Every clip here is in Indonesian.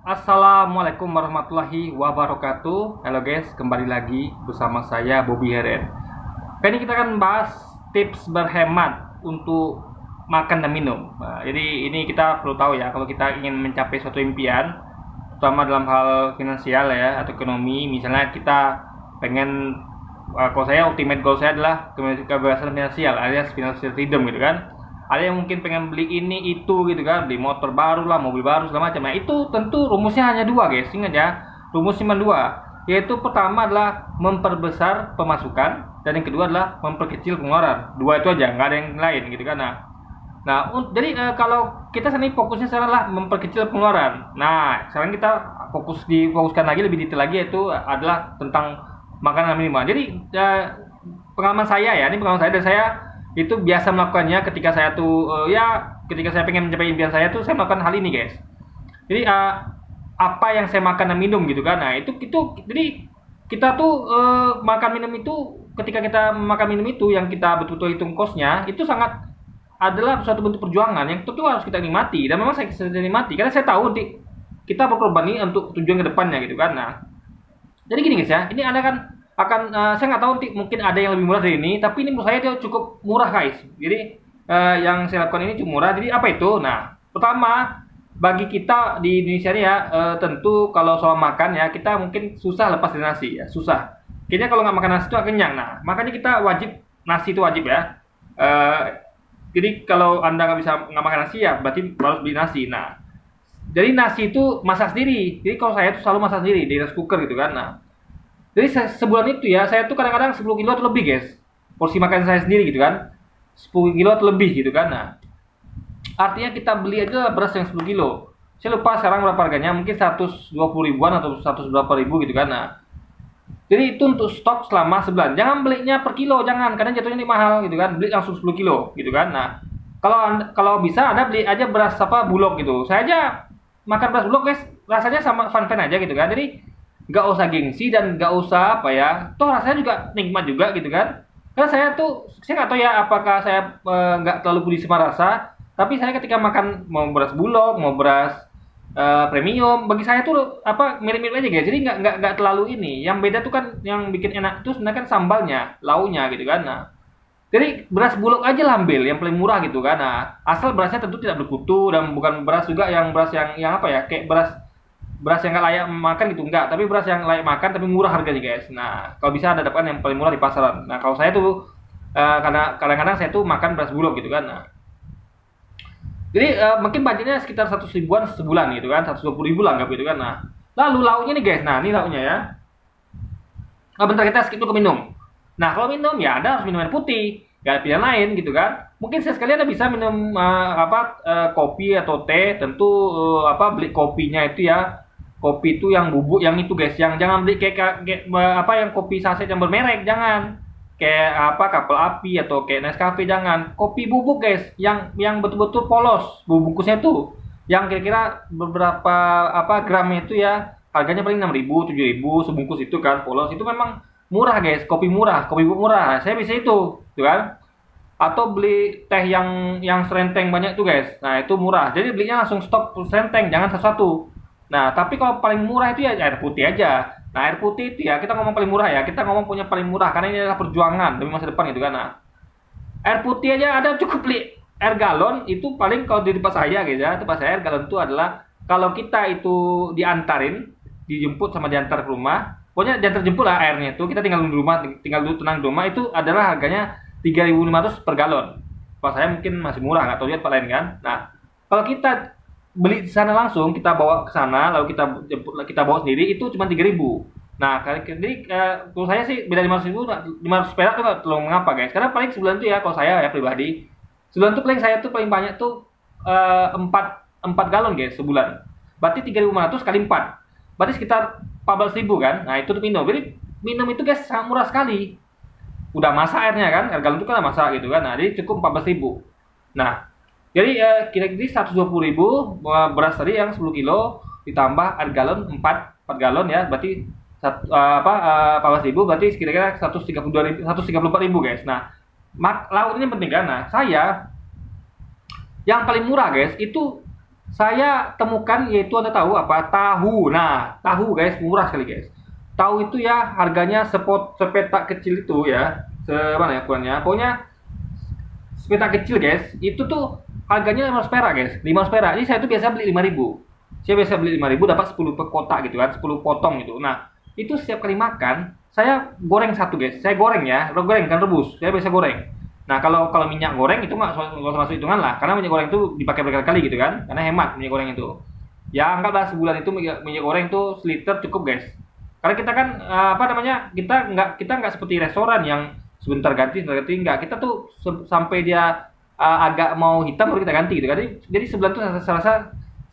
Assalamualaikum warahmatullahi wabarakatuh. Halo guys, kembali lagi bersama saya Bobby Heren. Kali ini kita akan bahas tips berhemat untuk makan dan minum. Jadi ini kita perlu tahu ya, kalau kita ingin mencapai suatu impian, terutama dalam hal finansial ya atau ekonomi, misalnya kita pengen, kalau saya ultimate goal saya adalah kebebasan finansial alias financial freedom gitu kan. Ada yang mungkin pengen beli ini itu gitu kan, beli motor baru lah, mobil baru segala macam. Nah itu tentu rumusnya hanya dua guys, ingat ya, rumusnya cuma dua, yaitu pertama adalah memperbesar pemasukan dan yang kedua adalah memperkecil pengeluaran. Dua itu aja, nggak ada yang lain gitu kan. Jadi kalau kita sini fokusnya sekarang adalah memperkecil pengeluaran. Nah sekarang kita fokuskan lagi lebih detail lagi, yaitu adalah tentang makanan minimal. Jadi pengalaman saya ya, ini pengalaman saya, dan saya itu biasa melakukannya ketika saya ketika saya pengen mencapai impian saya tuh, saya melakukan hal ini guys. Jadi apa yang saya makan dan minum gitu kan. Nah itu jadi kita tuh makan minum itu, ketika kita makan minum itu yang kita betul-betul hitung kosnya, itu sangat adalah suatu bentuk perjuangan yang tentu harus kita nikmati, dan memang saya sedang nikmati karena saya tahu kita berkorban ini untuk tujuan kedepannya gitu kan. Nah jadi gini guys ya, ini ada kan akan saya nggak tahu, mungkin ada yang lebih murah dari ini, tapi ini menurut saya itu cukup murah guys. Jadi yang saya lakukan ini cukup murah. Jadi apa itu? Nah pertama, bagi kita di Indonesia ini ya, tentu kalau soal makan ya, kita mungkin susah lepas dari nasi ya, susah. Kayaknya kalau nggak makan nasi itu nggak kenyang. Nah makanya kita wajib, nasi itu wajib ya. Jadi kalau anda nggak makan nasi ya berarti harus beli nasi. Nah jadi nasi itu masak sendiri. Jadi kalau saya tuh selalu masak sendiri di rice cooker gitu kan. Nah jadi sebulan itu ya, saya tuh kadang-kadang 10 kilo atau lebih guys, porsi makan saya sendiri gitu kan, 10 kilo atau lebih gitu kan. Nah artinya kita beli aja beras yang 10 kilo, saya lupa sekarang berapa harganya, mungkin 120 ribuan atau 100 berapa ribu gitu kan. Nah jadi itu untuk stok selama sebulan. Jangan belinya per kilo, jangan, karena jatuhnya ini mahal gitu kan. Beli langsung 10 kilo gitu kan. Nah kalau bisa Anda beli aja beras bulog gitu. Saya aja makan beras bulog guys, rasanya sama fun aja gitu kan. Jadi nggak usah gengsi dan nggak usah toh rasanya juga nikmat juga gitu kan. Karena saya nggak tahu ya apakah saya nggak terlalu peduli sama rasa, tapi saya ketika makan mau beras bulog mau beras premium, bagi saya tuh mirip-mirip aja guys. Jadi nggak terlalu ini. Yang beda tuh kan, yang bikin enak tuh sebenarnya kan sambalnya, launya gitu kan. Nah jadi beras bulog aja lah ambil yang paling murah gitu kan. Nah asal berasnya tentu tidak berkutu, dan bukan beras juga yang beras yang kayak beras yang nggak layak makan gitu, enggak, tapi beras yang layak makan tapi murah harganya guys. Nah kalau bisa Anda dapatkan yang paling murah di pasaran. Nah kalau saya tuh karena kadang-kadang saya tuh makan beras bulog gitu kan. Nah jadi mungkin budgetnya sekitar 100 ribuan sebulan gitu kan, 120 ribu lah anggap gitu kan. Nah lalu lauknya nih guys, nah ini lauknya ya. Nah bentar, kita skip dulu ke minum. Nah kalau minum ya Anda harus minum air putih, gak ada pilihan lain gitu kan. Mungkin sekali Anda bisa minum kopi atau teh. Tentu beli kopinya itu ya, kopi itu yang bubuk yang itu guys, yang jangan beli kayak yang kopi saset yang bermerek, jangan kayak Kapal Api atau kayak Nescafe, jangan. Kopi bubuk guys, yang betul-betul polos bungkusnya tuh, yang kira-kira beberapa gramnya itu ya, harganya paling 6.000 7.000 sebungkus itu kan, polos itu memang murah guys. Kopi murah, kopi bubuk murah. Nah, saya bisa itu tuh kan. Atau beli teh yang serenteng banyak tuh guys, nah itu murah. Jadi belinya langsung stok serenteng, jangan satu-satu. Nah, tapi kalau paling murah itu ya air putih aja. Nah, air putih itu ya, kita ngomong paling murah ya, kita ngomong punya paling murah karena ini adalah perjuangan demi masa depan gitu kan. Nah, air putih aja ada cukup beli air galon itu paling, kalau di tempat saya gitu ya, tempat saya air galon itu adalah kalau kita itu dijemput sama diantar ke rumah, pokoknya diantar jemput lah airnya itu, kita tinggal di rumah, tinggal dulu tenang di rumah, itu adalah harganya 3.500 per galon. Tempat saya mungkin masih murah, nggak tahu lihat tempat lain kan. Nah, kalau kita beli di sana langsung, kita bawa ke sana lalu kita bawa sendiri, itu cuma 3.000. Nah jadi kalau saya sih beda 500.000, 500 perak tuh nggak terlalu mengapa guys, karena paling sebulan tuh ya, kalau saya ya pribadi, sebulan tuh paling banyak tuh 4 galon guys sebulan. Berarti 3.500 kali 4 berarti sekitar 14.000 kan. Nah itu tuh minum. Jadi minum itu guys sangat murah sekali, udah masak airnya kan, air galon itu kan udah masak gitu kan. Nah jadi cukup 14.000. Nah jadi kira-kira 120.000 beras tadi yang 10 kilo ditambah air galon 4 galon ya, berarti 14.000, berarti kira-kira 134.000 guys. Nah lauk ini penting kan. Nah saya yang paling murah guys itu Saya temukan yaitu Anda tahu apa? Tahu. Nah, tahu guys, murah sekali guys. Tahu itu ya harganya sepetak kecil itu ya. Semana ya ukurannya? Pokoknya sepetak kecil guys. Itu tuh harganya 500 perak guys. 500 perak. Ini saya tuh biasa beli 5.000. Saya biasa beli 5.000 dapat 10 kotak gitu kan, 10 potong gitu. Nah, itu setiap kali makan saya goreng satu guys. Saya goreng ya, goreng kan rebus. Saya biasa goreng. Nah, kalau minyak goreng itu nggak usah masuk hitungan lah, karena minyak goreng itu dipakai berkali-kali gitu kan, karena hemat minyak goreng itu. Ya anggaplah sebulan itu minyak goreng itu seliter cukup guys. Karena kita kan apa namanya, kita nggak seperti restoran yang sebentar ganti nggak. Kita tuh sampai dia agak mau hitam baru kita ganti gitu kan. Jadi sebulan tuh saya rasa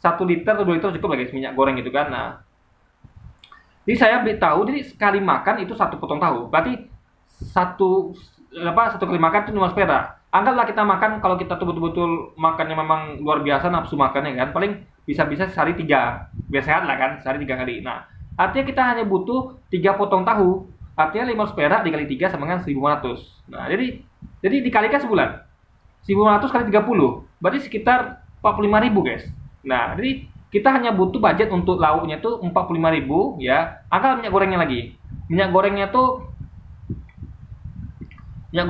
1 liter atau 2 liter cukup lah guys minyak goreng gitu kan. Nah, jadi saya beli tahu, jadi sekali makan itu satu potong tahu. Berarti satu kali makan itu 5 perak. Anggaplah kita makan, kalau kita tuh betul-betul makannya memang luar biasa nafsu makannya kan, paling bisa-bisa sehari 3. Biar sehat lah kan, sehari 3 kali. Nah, artinya kita hanya butuh 3 potong tahu. Artinya 500 perak dikali 3 sama dengan 1.500. Nah, jadi dikalikan sebulan. 1.500 kali 30. Berarti sekitar 45.000 guys. Nah, jadi kita hanya butuh budget untuk lauknya tuh 45.000 ya. Angkat minyak gorengnya lagi. Minyak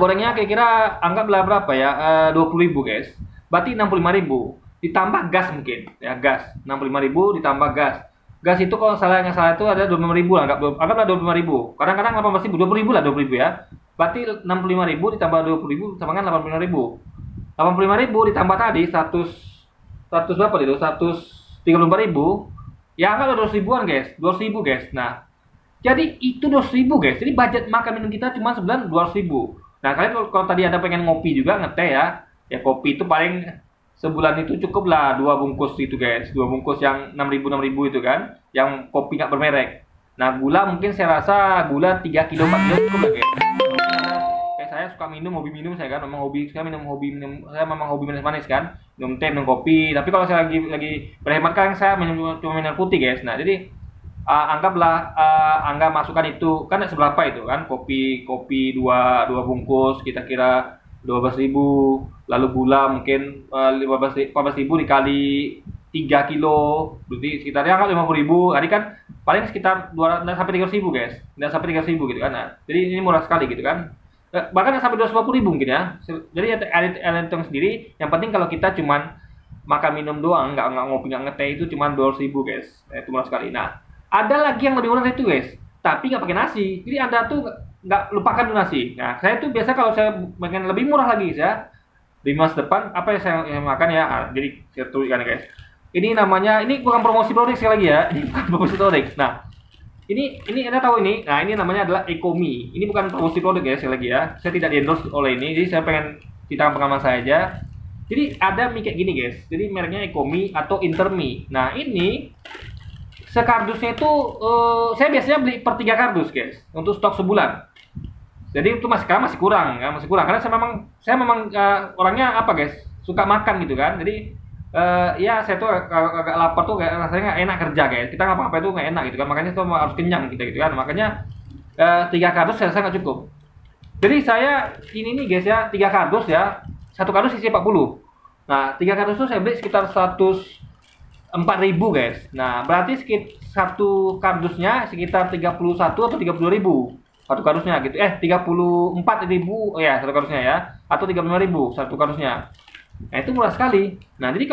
gorengnya kira-kira anggaplah berapa ya? 20.000 guys. Berarti 65.000. Ditambah gas mungkin ya, gas. 65.000 ditambah gas. Gas itu kalau nggak salah itu ada 25.000 lah, anggaplah 25.000. Kadang-kadang 18.000, 20.000 lah, 20.000 ya. Berarti 65.000 ditambah 20.000 sama dengan 85.000. 85.000 ditambah tadi 100 berapa itu? 134.000. Ya anggaplah 200.000-an guys. 200.000 guys. Nah, jadi itu 200.000 guys. Jadi budget makan minum kita cuma sebulan 200.000. Nah, kalian kalau tadi Anda pengen ngopi juga, ngeteh ya. Ya kopi itu paling sebulan itu cukup lah 2 bungkus itu guys. 2 bungkus yang 6.000 itu kan. Yang kopi nggak bermerek. Nah, gula mungkin saya rasa gula 3 kilo 4 kilo cukup lah guys. Kayak saya suka hobi minum saya kan, memang hobi saya saya memang hobi manis kan. Minum teh, minum kopi. Tapi kalau saya lagi berhemat kan saya cuma minum putih guys. Nah, jadi anggaplah Angga masukkan itu kan seberapa itu kan, kopi 2 bungkus kira-kira 12.000, lalu gula mungkin 14.000 dikali 3 kilo berarti sekitarnya kan 50.000. Tadi kan paling sekitar 200 sampai 300.000 guys, nggak sampai 300.000 gitu kan. Nah, jadi ini murah sekali gitu kan, bahkan sampai 250.000 mungkin ya. Jadi ada hitung sendiri, yang penting kalau kita cuman makan minum doang, nggak ngopi nggak ngeteh, itu cuman 200.000 guys. Itu murah sekali. Nah, ada lagi yang lebih murah itu guys, tapi nggak pakai nasi. Jadi Anda tuh nggak lupakan tuh nasi. Nah, saya tuh biasa kalau saya pengen lebih murah lagi ya, di masa depan apa yang saya makan ya. Jadi saya tuliskan guys. Ini namanya, ini bukan promosi produk sekali lagi ya. Ini bukan promosi produk. Nah, ini Anda tahu ini. Nah, ini namanya adalah Ecomi. Ini bukan promosi produk ya sekali lagi ya. Saya tidak di-endorse oleh ini. Jadi saya pengen cerita pengalaman saya aja. Jadi ada mie kayak gini guys. Jadi mereknya Ecomi atau Intermi. Nah, ini sekardusnya itu saya biasanya beli per 3 kardus guys untuk stok sebulan. Jadi itu masih kurang ya, masih kurang karena saya memang orangnya apa guys, suka makan gitu kan. Jadi ya saya tuh agak lapar tuh, kayak rasanya nggak enak kerja guys. Kita ngapa-ngapa itu nggak enak gitu kan, makanya tuh harus kenyang kita gitu kan. Makanya 3 kardus saya rasa nggak cukup. Jadi saya ini nih guys ya, 3 kardus ya, 1 kardus isi 40. Nah, 3 kardus itu saya beli sekitar 4.000 guys. Nah, berarti satu kardusnya sekitar 31 atau 32.000 satu kardusnya gitu. 34.000 ya satu kardusnya ya, atau 35.000 satu kardusnya. Nah, itu murah sekali. Nah, jadi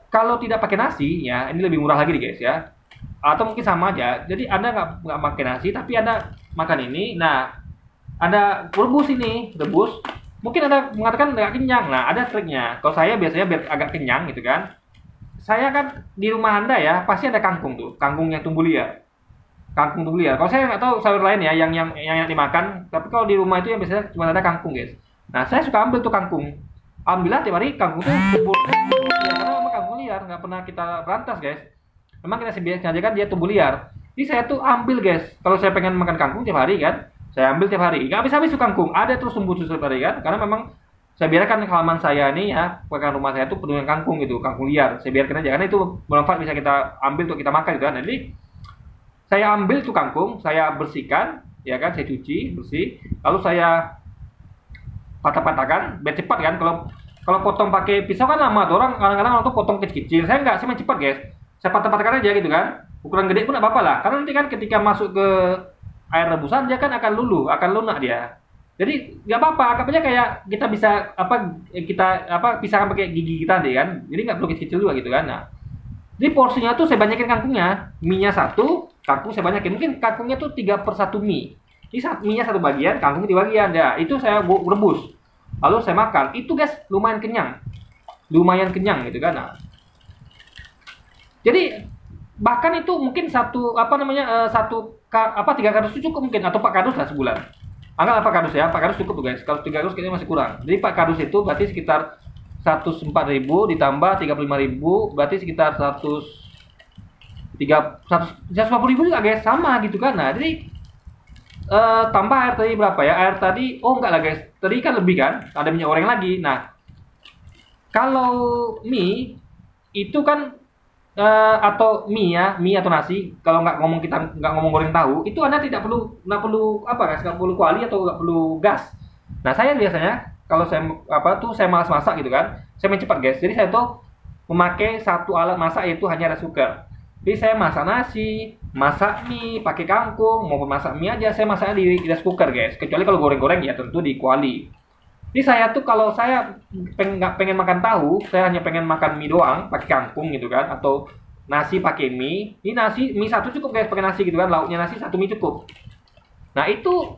kalau tidak pakai nasi ya, ini lebih murah lagi nih guys ya. Atau mungkin sama aja. Jadi Anda nggak pakai nasi, tapi Anda makan ini. Nah, Anda rebus. Mungkin Anda mengatakan nggak kenyang. Nah, ada triknya. Kalau saya biasanya biar agak kenyang gitu kan, saya kan di rumah Anda ya pasti ada kangkung tuh, kangkung yang tumbuh liar. Kalau saya nggak tahu sayur lain ya yang dimakan, tapi kalau di rumah itu yang biasanya cuma ada kangkung guys. Nah, saya suka ambil tuh kangkung. Ambillah tiap hari kangkung tuh tumbuh liar, karena memang kangkung liar nggak pernah kita berantas guys. Memang kita sengaja kan dia tumbuh liar. Jadi saya tuh ambil guys. Kalau saya pengen makan kangkung tiap hari kan, saya ambil tiap hari. Nggak habis-habis tuh kangkung. Ada terus tumbuh tiap hari kan, karena memang saya biarkan halaman saya ini ya, bahkan rumah saya tuh penuh dengan kangkung gitu, kangkung liar. Saya biarkan aja karena itu bermanfaat, bisa kita ambil untuk kita makan gitu kan. Jadi saya ambil tuh kangkung, saya bersihkan, ya kan, saya cuci bersih, lalu saya patah-patahkan biar cepat kan. Kalau Kalau potong pakai pisau kan lama tuh, kadang-kadang orang tuh potong kecil-kecil. Saya nggak, saya main cepat guys. Saya patah-patahkan aja gitu kan. Ukuran gede pun nggak apa-apa lah. Karena nanti kan ketika masuk ke air rebusan dia kan akan luluh, akan lunak dia. Jadi nggak apa-apa, anggap aja kayak kita bisa pisahkan pakai gigi kita deh kan. Jadi nggak perlu kecil-kecil juga gitu kan. Nah, jadi porsinya tuh saya banyakin kangkungnya. Mie-nya satu, kangkung saya banyakin. Mungkin kangkungnya tuh 3/1 mie. Ini mie-nya satu bagian, kangkung di bagian. Ya, itu saya rebus. Lalu saya makan. Itu guys lumayan kenyang. Lumayan kenyang gitu kan. Nah, jadi bahkan itu mungkin satu 3 kardus itu cukup mungkin, atau 4 kardus lah sebulan. Anggap 4 kardus ya, 4 kardus cukup tuh guys. Kalau 3 kardus kayaknya masih kurang. Jadi 4 kardus itu berarti sekitar 104.000 ditambah 35.000 berarti sekitar 150.000 juga guys, sama gitu kan. Nah, jadi tambah air tadi berapa ya? Air tadi, oh enggak lah guys, tadi kan lebih kan, ada minyak goreng lagi. Nah, kalau mie itu kan atau mie ya, mie atau nasi, kalau kita nggak ngomong goreng tahu, itu Anda nggak perlu apa guys, nggak perlu kuali atau nggak perlu gas. Nah, saya biasanya kalau saya malas masak gitu kan, saya main cepat guys. Jadi saya tuh memakai satu alat masak, yaitu hanya rice cooker. Jadi saya masak nasi, masak mie, pakai kangkung, maupun masak mie aja saya masaknya di rice cooker guys. Kecuali kalau goreng-goreng ya tentu di kuali. Jadi saya tuh kalau saya nggak pengen makan tahu, saya hanya pengen makan mie doang, pakai kangkung gitu kan, atau nasi pakai mie. Ini mie satu cukup guys, pakai nasi gitu kan, lauknya nasi satu mie cukup. Nah itu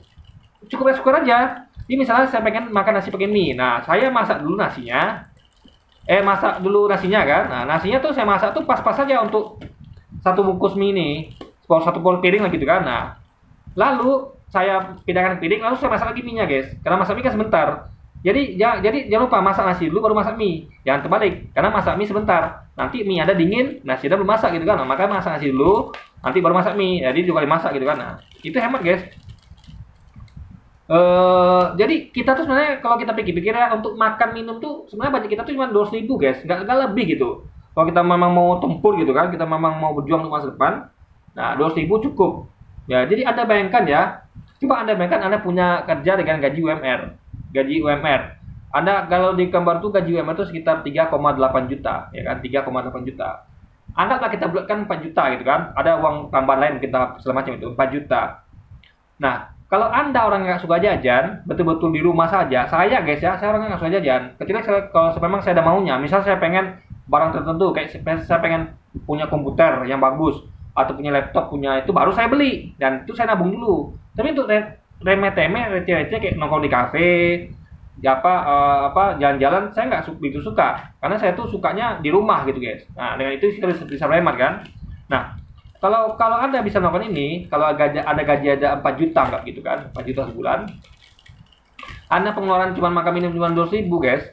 cukup rice cooker aja. Ini misalnya saya pengen makan nasi pakai mie, nah saya masak dulu nasinya kan. Nah nasinya tuh saya masak tuh pas-pas saja untuk satu bungkus mie ini, satu piring lah gitu kan. Nah lalu saya pindahkan ke piring, lalu saya masak lagi mie-nya guys, karena masak mie kan sebentar. Jadi jangan lupa masak nasi dulu baru masak mie. Jangan terbalik, karena masak mie sebentar. Nanti mie ada dingin, nasi ada belum masak gitu kan. Nah, maka masak nasi dulu, nanti baru masak mie. Jadi juga dimasak gitu kan. Nah, itu hemat guys. Jadi kita tuh sebenarnya kalau kita pikir-pikir ya, untuk makan minum tuh sebenarnya budget kita tuh cuma 200.000 guys, nggak lebih gitu. Kalau kita memang mau tempur gitu kan, kita memang mau berjuang untuk masa depan, nah 200.000 cukup. Ya, jadi Anda bayangkan ya, coba Anda bayangkan Anda punya kerja dengan gaji UMR. Anda kalau di gambar tuh gaji UMR itu sekitar 3,8 juta, ya kan, 3,8 juta. Anggaplah kita bulatkan 4 juta gitu kan, ada uang tambahan lain kita segala macam itu 4 juta. Nah, kalau Anda orang nggak suka jajan, betul-betul di rumah saja, saya guys ya, saya orang nggak suka jajan. Kecuali kalau memang saya ada maunya, misal saya pengen barang tertentu, kayak saya pengen punya komputer yang bagus, atau punya laptop, punya itu baru saya beli, dan itu saya nabung dulu. Tapi untuk remeh-temeh, receh-receh kayak nongkrong di kafe, ya jalan-jalan, saya nggak begitu suka, karena saya tuh sukanya di rumah gitu guys. Nah, dengan itu kita bisa hemat kan. Nah, kalau Anda bisa melakukan ini, kalau ada gaji ada 4 juta nggak gitu kan, 4 juta sebulan, Anda pengeluaran cuma makan minum cuma 200.000 guys,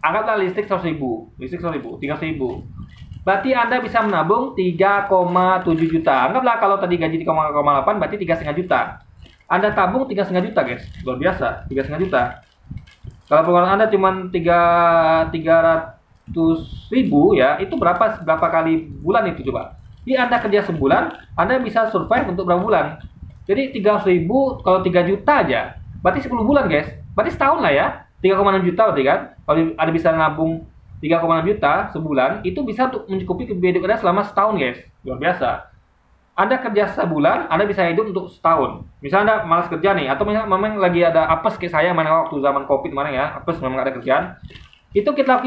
anggaplah listrik 100.000, 300.000, berarti Anda bisa menabung 3,7 juta. Anggaplah kalau tadi gaji 3,8 berarti 3,5 juta. Anda tabung 3,5 juta guys, luar biasa, 3,5 juta. Kalau pengeluaran Anda cuma 300.000 ya, itu berapa kali bulan itu coba? Jadi Anda kerja sebulan, Anda bisa survive untuk berapa bulan? Jadi 300.000 kalau 3 juta aja, berarti 10 bulan guys. Berarti setahun lah ya, 3,6 juta berarti kan? Kalau Anda bisa nabung 3,6 juta sebulan, itu bisa untuk mencukupi kebutuhan hidup Anda selama setahun guys. Luar biasa. Anda kerja sebulan, Anda bisa hidup untuk setahun. Misalnya Anda malas kerja nih, atau misalnya memang lagi ada apes kayak saya, mana waktu zaman COVID mana ya, apes memang gak ada kerjaan. Itu kita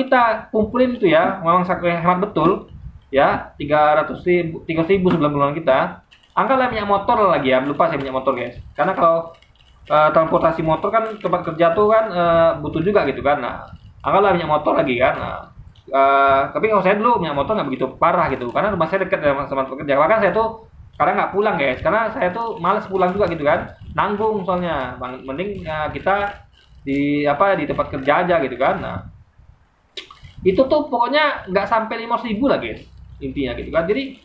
kumpulin itu ya, memang hemat betul. Ya, 300.000 sebulan kita. Anggaplah minyak motor lagi ya, lupa saya minyak motor guys. Karena kalau transportasi motor kan tempat kerja tuh kan butuh juga gitu kan. Nah, anggaplah minyak motor lagi kan. Nah, tapi kalau saya dulu minyak motor nggak begitu parah gitu, karena rumah saya dekat sama tempat kerja. Bahkan saya tuh kadang nggak pulang guys, karena saya tuh malas pulang juga gitu kan, nanggung soalnya. Mending kita di tempat kerja aja gitu kan. Nah, itu tuh pokoknya nggak sampai 500.000 lah guys, intinya gitu kan. Jadi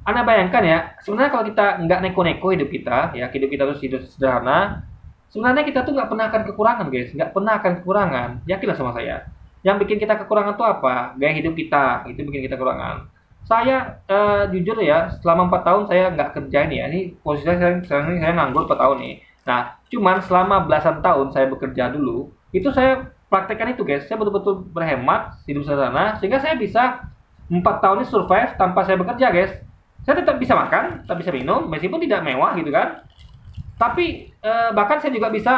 Anda bayangkan ya, sebenarnya kalau kita nggak neko-neko hidup kita, ya hidup kita terus hidup sederhana, sebenarnya kita tuh nggak pernah akan kekurangan guys, nggak pernah akan kekurangan. Yakinlah sama saya. Yang bikin kita kekurangan tuh apa? Gaya hidup kita, itu bikin kita kekurangan. Saya jujur ya, selama 4 tahun saya nggak kerja ini ya. Ini posisi saya nganggur 4 tahun nih. Nah, cuman selama belasan tahun saya bekerja dulu, itu saya praktekkan itu guys. Saya betul-betul berhemat, hidup sederhana, sehingga saya bisa 4 tahun ini survive tanpa saya bekerja guys. Saya tetap bisa makan, tetap bisa minum, meskipun tidak mewah gitu kan. Tapi bahkan saya juga bisa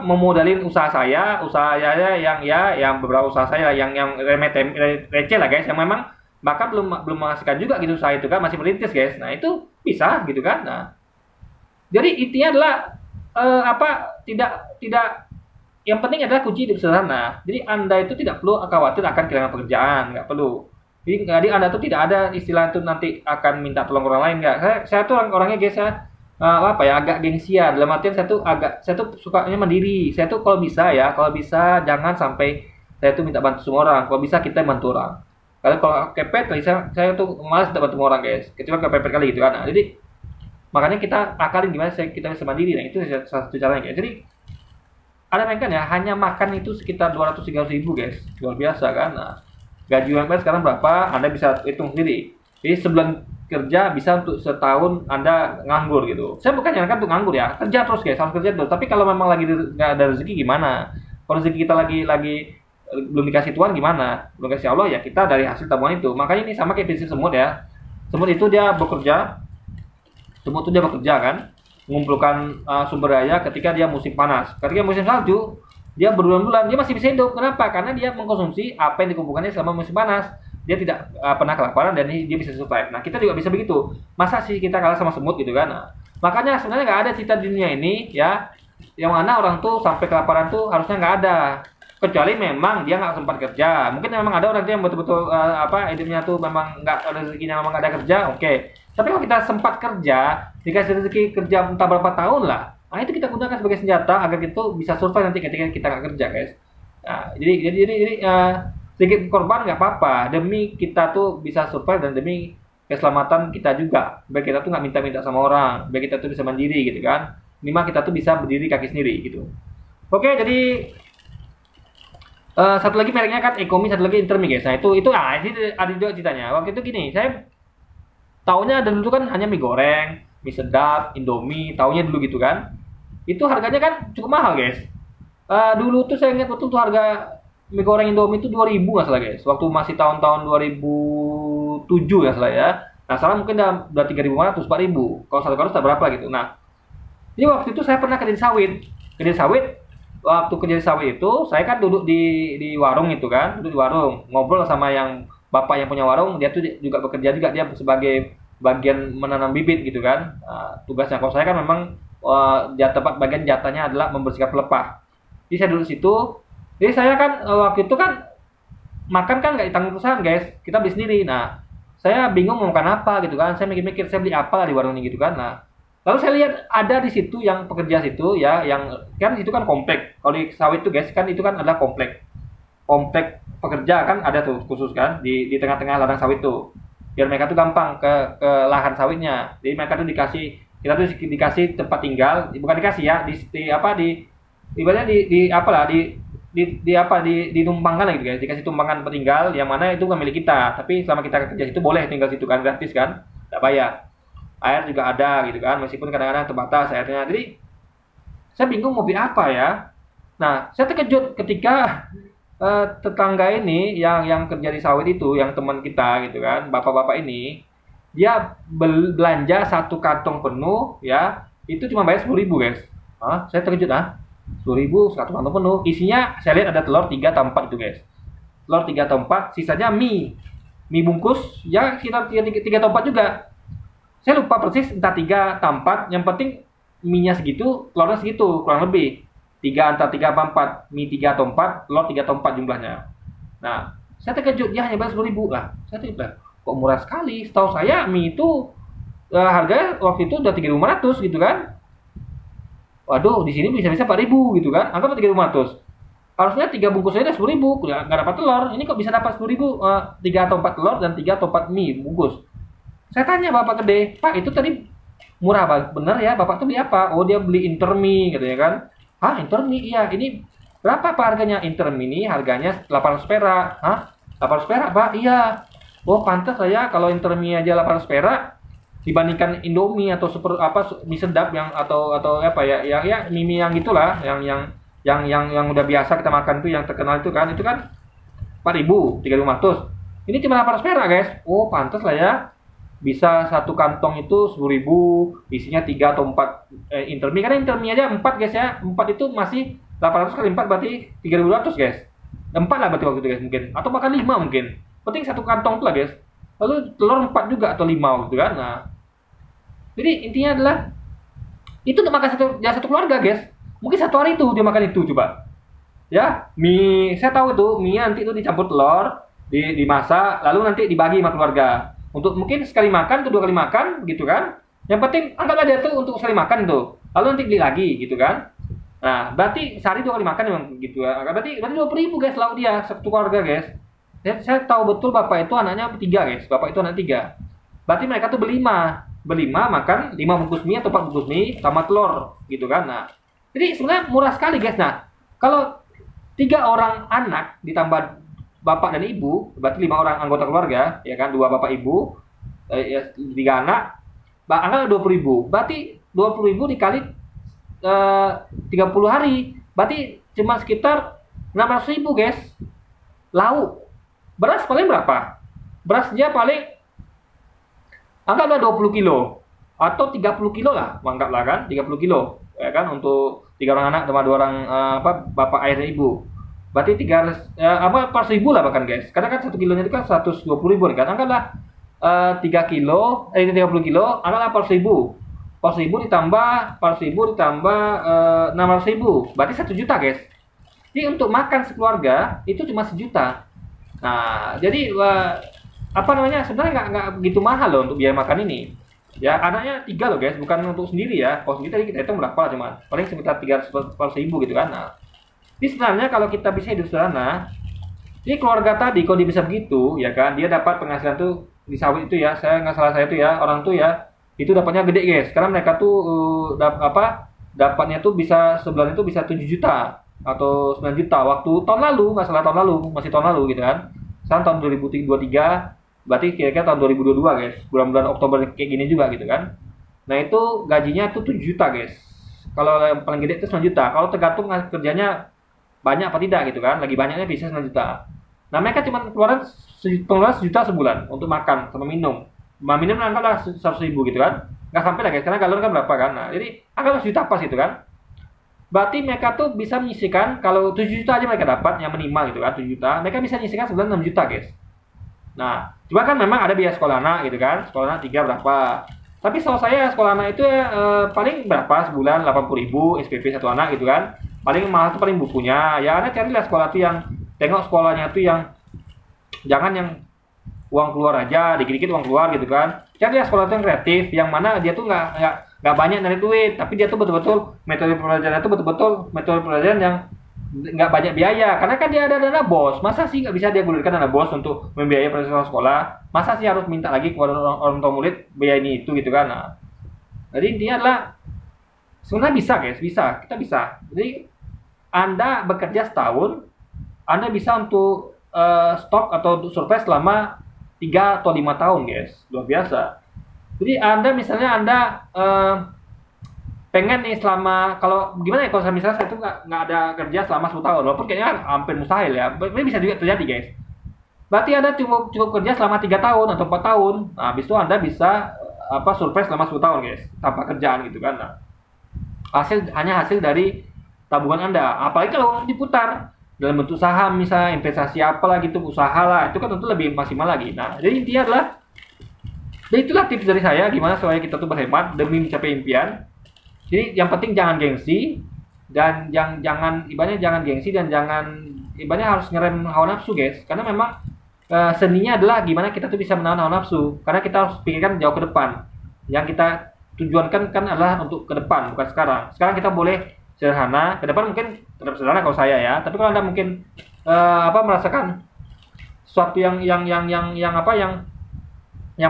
memodalin usaha saya yang beberapa usaha saya yang receh lah guys, yang memang bahkan belum menghasilkan juga gitu usaha itu kan, masih merintis guys. Nah itu bisa gitu kan. Nah jadi intinya adalah tidak yang penting adalah kunci hidup sederhana. Jadi Anda itu tidak perlu khawatir akan kehilangan pekerjaan, nggak perlu. Jadi Anda tuh tidak ada istilah itu nanti akan minta tolong orang lain, nggak. Saya tuh orangnya guys, saya agak gengsian. Dalam artian saya tuh sukanya mandiri. Saya tuh kalau bisa jangan sampai saya tuh minta bantu semua orang. Kalau bisa kita bantu orang. Kalau kepet, saya tuh malas bantu orang guys. Kecuali kepepet kali gitu kan. Nah, jadi makanya kita akalin gimana kita bisa mandiri. Nah itu salah satu caranya guys. Jadi ada kan ya, hanya makan itu sekitar 200-300 ribu guys, luar biasa kan. Nah, gaji UMR sekarang berapa Anda bisa hitung sendiri. Jadi sebulan kerja bisa untuk setahun Anda nganggur gitu. Saya bukan nyarankan untuk nganggur ya, kerja terus guys, harus kerja terus. Tapi kalau memang lagi nggak ada rezeki gimana? Kalau rezeki kita lagi belum dikasih Tuhan gimana? Belum kasih Allah ya, kita dari hasil tabungan itu. Makanya ini sama kayak prinsip semut ya. Semut itu dia bekerja kan, mengumpulkan sumber daya ketika dia musim panas. Ketika musim salju, dia berbulan-bulan dia masih bisa hidup. Kenapa? Karena dia mengkonsumsi apa yang dikumpulkannya selama musim panas. Dia tidak pernah kelaparan dan dia bisa survive. Nah, kita juga bisa begitu. Masa sih kita kalah sama semut gitu kan? Nah, makanya sebenarnya nggak ada cerita di dunia ini ya, yang mana orang tuh sampai kelaparan tuh harusnya nggak ada. Kecuali memang dia nggak sempat kerja. Mungkin memang ada orang yang betul-betul hidupnya tuh memang nggak ada rezekinya, memang nggak ada kerja. Oke. Tapi kalau kita sempat kerja, dikasih rezeki kerja entah berapa tahun lah, nah itu kita gunakan sebagai senjata agar kita bisa survive nanti ketika kita nggak kerja guys. Nah, jadi sedikit korban nggak apa-apa demi kita tuh bisa survive dan demi keselamatan kita juga. Biar kita tuh nggak minta-minta sama orang, biar kita tuh bisa mandiri gitu kan. Minimal kita tuh bisa berdiri kaki sendiri gitu. Oke, jadi satu lagi mereknya kan Ekomi, satu lagi Intermi guys. Nah itu ini ada juga ceritanya. Waktu itu gini, saya taunya dulu kan hanya mie goreng, mie sedap, Indomie, taunya dulu gitu kan. Itu harganya kan cukup mahal guys. Dulu tuh saya ingat betul tuh harga mie goreng Indomie itu 2.000 nggak salah guys. Waktu masih tahun-tahun 2007 ya salah ya. Nah sekarang mungkin udah 3.500, 4.000. Kalau satu karus udah berapa gitu. Nah, jadi waktu itu saya pernah kerja di sawit. Waktu kerja di sawit itu saya kan duduk di warung itu kan, duduk di warung, ngobrol sama yang bapak yang punya warung. Dia tuh juga bekerja juga, dia sebagai bagian menanam bibit gitu kan. Tugasnya kalau saya kan memang bagian jatahnya adalah membersihkan pelepah. Jadi saya duduk situ. Jadi saya kan waktu itu kan makan kan nggak ditanggung perusahaan guys, kita beli sendiri. Nah saya bingung mau makan apa gitu kan. Saya mikir-mikir saya beli apa di warung ini gitu kan. Nah lalu saya lihat ada di situ yang pekerja situ ya, yang kan itu kan komplek. Kalau di sawit itu guys kan itu kan adalah komplek pekerja kan ada tuh khusus kan di tengah-tengah ladang sawit tuh, biar mereka tuh gampang ke lahan sawitnya. Jadi mereka tuh kita tuh dikasih tempat tinggal, bukan dikasih ya, dinumpangkan gitu guys, dikasih tumpangan tempat tinggal yang mana itu bukan milik kita, tapi selama kita kerja situ boleh tinggal situ kan, gratis kan, tidak bayar. Air juga ada gitu kan, meskipun kadang-kadang terbatas airnya. Jadi saya bingung mau beli apa ya. Nah saya terkejut ketika tetangga ini yang kerja di sawit itu, yang teman kita gitu kan, bapak-bapak ini, dia belanja satu kantong penuh ya, itu cuma bayar 10.000 guys. Saya terkejut 10.000 satu kantong penuh. Isinya saya lihat ada telur 3 atau 4 itu guys. Telur 3 atau 4, sisanya mie bungkus ya sekitar 3 atau 4 juga. Saya lupa persis entah 3 atau 4, yang penting mie-nya segitu, telurnya segitu kurang lebih. 3 antara 3 apa 4, mie 3 atau 4, telur 3 atau 4 jumlahnya. Nah, saya terkejut, dia hanya bayar 10.000 lah. Saya terkejut, kok murah sekali. Setahu saya mie itu harganya waktu itu udah 3.500 gitu kan. Waduh, di sini bisa-bisa 4.000 gitu kan. Anggap 3.500. Harusnya 3 bungkus aja 10.000, nggak dapat telur. Ini kok bisa dapat 10.000, 3 atau 4 telur dan 3 atau 4 mie bungkus. Saya tanya bapak gede, Pak itu tadi murah bener ya, bapak tuh beli apa? Oh dia beli Intermi katanya kan. Intermi, iya. Ini berapa Pak harganya? Intermi ini harganya 800 perak. 800 perak Pak? Iya. Oh pantas saya kalau Intermi aja 800 perak dibandingkan Indomie atau mie sedap yang atau apa ya mie yang gitulah, yang yang udah biasa kita makan tuh, yang terkenal itu kan 4.000, 3.500. Ini cuma 800 perak guys. Oh pantas lah ya, bisa satu kantong itu 10.000, isinya 3 atau 4 intermi, karena intermi aja 4 guys ya. 4 itu masih 800 kali 4 berarti 3.200 guys. 4 lah berarti waktu itu guys, mungkin, atau bahkan 5 mungkin, penting satu kantong tuh lah guys. Lalu telur 4 juga atau 5 gitu kan. Nah jadi intinya adalah itu untuk makan satu keluarga guys. Mungkin satu hari itu dia makan itu, coba ya. Mie, saya tahu itu mie nanti itu dicampur telur, dimasak, lalu nanti dibagi sama keluarga untuk mungkin sekali makan atau 2 kali makan gitu kan. Yang penting anggaplah dia tuh untuk sekali makan tuh, lalu nanti beli lagi gitu kan. Nah berarti sehari 2 kali makan memang gitu ya. Berarti 20.000 guys lauk dia satu keluarga guys. Saya tahu betul bapak itu anaknya 3 guys, bapak itu anak 3. Berarti mereka tuh berlima makan 5 bungkus mie atau 4 bungkus mie sama telur gitu kan. Nah jadi sebenarnya murah sekali guys. Nah kalau 3 orang anak ditambah bapak dan ibu, berarti 5 orang anggota keluarga, ya kan, 2 bapak ibu, 3 anak, anggap 20.000. Berarti 20.000 dikali 30 hari, berarti cuma sekitar 600.000 guys. Lauk, beras paling berapa? Beras dia paling anggaplah 20 kilo atau 30 kilo lah, anggaplah kan, 30 kilo, ya kan, untuk 3 orang anak sama 2 orang bapak ayah dan ibu. Berarti 400.000 lah bahkan guys. Karena kan 1 kilonya itu kan 120.000 kan. Anggaplah 30 kilo, anggaplah 400.000. 400.000 ditambah 600.000, berarti 1 juta guys. Jadi untuk makan sekeluarga itu cuma 1 juta. Nah, jadi sebenarnya nggak begitu mahal loh untuk biaya makan ini. Ya, anaknya 3 loh guys, bukan untuk sendiri ya. Kalau sendiri tadi kita hitung berapa lah, cuma paling sekitar 300.000 gitu kan. Nah, ini sebenarnya kalau kita bisa hidup sederhana, ini keluarga tadi kalau dia bisa begitu, ya kan, dia dapat penghasilan tuh di sawit itu ya, saya nggak salah saya tuh ya, orang tuh ya, itu dapatnya gede guys. Karena mereka tuh dapatnya tuh bisa sebulan itu bisa 7 juta atau 9 juta. Waktu tahun lalu, nggak salah tahun lalu, masih tahun lalu gitu kan. Sekarang tahun 2023, berarti kira-kira tahun 2022 guys, bulan-bulan Oktober kayak gini juga gitu kan. Nah itu gajinya tuh 7 juta guys. Kalau yang paling gede itu 9 juta. Kalau tergantung kerjanya banyak apa tidak gitu kan, lagi banyaknya bisa 9 juta. Nah mereka cuma pengeluaran 1 juta sebulan untuk makan sama minum. Minum anggaplah 100.000 gitu kan, nggak sampai lah guys, karena galon kan berapa kan. Nah jadi anggaplah 1 juta pas gitu kan. Berarti mereka tuh bisa menyisihkan, kalau 7 juta aja mereka dapat yang minimal gitu kan, 7 juta, mereka bisa menyisihkan sebulan 6 juta guys. Nah cuma kan memang ada biaya sekolah anak gitu kan, sekolah anak 3 berapa. Tapi setahu saya sekolah anak itu paling berapa sebulan, 80.000 SPP 1 anak gitu kan. Paling mahal tuh paling bukunya. Ya Anda carilah sekolah tuh yang, tengok sekolahnya tuh yang jangan yang uang keluar aja, dikit-dikit uang keluar gitu kan. Carilah sekolah tuh yang kreatif, yang mana dia tuh nggak banyak dari duit, tapi dia tuh betul-betul metode pembelajaran itu betul-betul metode pembelajaran yang nggak banyak biaya. Karena kan dia ada dana BOS, masa sih nggak bisa dia gulirkan dana BOS untuk membiayai proses sekolah? Masa sih harus minta lagi kepada orang tua murid biaya ini itu gitu kan? Nah, jadi intinya adalah sebenarnya bisa guys, kita bisa. Jadi Anda bekerja setahun, Anda bisa untuk stok atau untuk survei selama 3 atau 5 tahun guys, luar biasa. Jadi Anda pengen nih selama, kalau gimana ya kalau misalnya saya tuh nggak ada kerja selama 10 tahun, walaupun kayaknya hampir mustahil ya, ini bisa juga terjadi guys. Berarti Anda cukup kerja selama 3 tahun atau 4 tahun, nah habis itu Anda bisa survei selama 10 tahun guys, tanpa kerjaan gitu kan. Nah, hanya hasil dari tabungan Anda, apalagi kalau diputar dalam bentuk saham misalnya, investasi apalah gitu, usaha lah, itu kan tentu lebih maksimal lagi. Nah jadi intinya adalah, dan itulah tips dari saya gimana supaya kita tuh berhemat demi mencapai impian. Jadi yang penting jangan gengsi, dan jangan gengsi, dan ibaratnya harus ngerem hawa nafsu guys. Karena memang seninya adalah gimana kita tuh bisa menahan hawa nafsu, karena kita harus pikirkan jauh ke depan. Yang kita tujuankan kan adalah untuk ke depan, bukan sekarang. Sekarang kita boleh sederhana, ke depan mungkin tetap sederhana kalau saya ya. Tapi kalau Anda mungkin merasakan sesuatu yang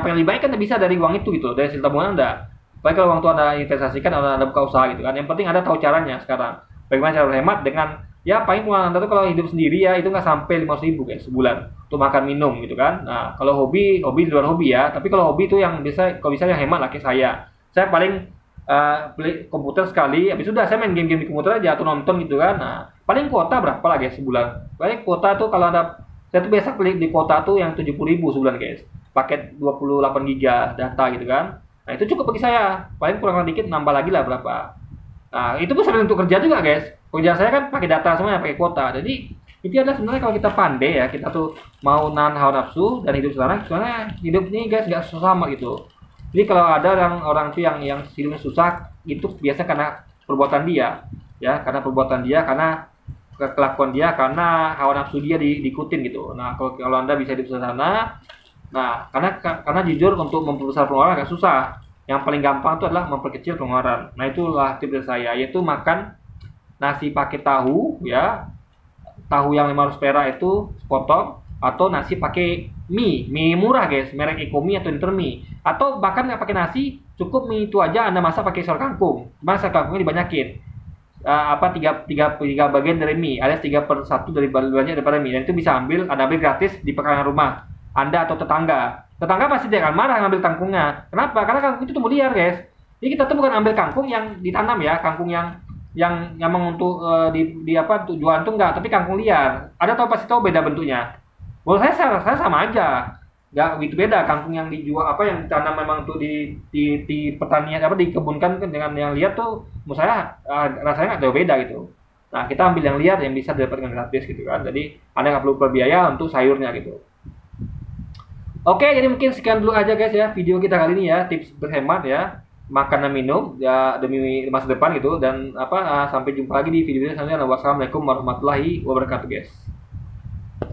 paling lebih baik kan bisa dari uang itu gitu, dari hasil tabungan Anda. Baik kalau uang itu Anda investasikan atau Anda buka usaha gitu kan. Yang penting Anda tahu caranya sekarang. Bagaimana cara berhemat dengan ya paling pengeluaran Anda tuh kalau hidup sendiri ya itu nggak sampai 500.000 guys sebulan untuk makan minum gitu kan. Nah kalau hobi di luar hobi ya. Tapi kalau hobi itu yang bisa, kalau bisa yang hemat lah kayak saya paling beli komputer sekali, habis sudah saya main game-game di komputer aja atau nonton gitu kan. Nah, paling kuota berapa lah guys sebulan? Paling kuota tuh kalau ada, saya tuh biasa beli di kuota tuh yang 70.000 sebulan guys. Paket 28 giga data gitu kan. Nah, itu cukup bagi saya. Paling kurang dikit nambah lagi lah berapa. Nah, itu pun sering untuk kerja juga guys. Kerja saya kan pakai data semuanya, pakai kuota. Jadi itu adalah sebenarnya kalau kita pandai ya, kita tuh mau nahan hawa nafsu dan hidup sebenarnya hidup ini guys nggak susah sama gitu. Jadi kalau ada orang tuh yang hidupnya susah, itu biasa karena perbuatan dia, ya, karena perbuatan dia, karena kelakuan dia, karena hawa nafsu dia diikutin gitu. Nah, kalau Anda bisa hidup sederhana, nah, karena jujur untuk memperbesar pengeluaran agak susah. Yang paling gampang itu adalah memperkecil pengeluaran. Nah, itulah tips dari saya, yaitu makan nasi pakai tahu, ya, tahu yang 500 perak itu sepotong, atau nasi pakai mie murah guys, merek Ecomi atau Intermi, atau bahkan nggak pakai nasi, cukup mie itu aja Anda masak pakai sayur kangkung, cuma sayur kangkungnya dibanyakin. Tiga bagian dari mie, alias 3/1 dari banyak daripada mie, dan itu bisa Anda ambil gratis di pekarangan rumah Anda atau tetangga pasti dia akan marah ngambil kangkungnya. Kenapa? Karena kangkung itu tumbuh liar guys. Jadi kita tuh bukan ambil kangkung yang ditanam ya, kangkung yang memang untuk tujuan tuh enggak, tapi kangkung liar. Ada pasti tahu beda bentuknya. Menurut saya sama aja, nggak begitu beda kangkung yang dijual yang ditanam memang tuh di pertanian dikebunkan dengan yang liar tuh, menurut saya rasanya nggak jauh beda gitu. Nah, kita ambil yang liar yang bisa didapatkan gratis gitu kan. Jadi Anda nggak perlu berbiaya untuk sayurnya gitu. Oke, jadi mungkin sekian dulu aja guys ya video kita kali ini ya, tips berhemat ya, makan dan minum ya demi masa depan gitu. Dan sampai jumpa lagi di video selanjutnya. Wassalamualaikum warahmatullahi wabarakatuh guys.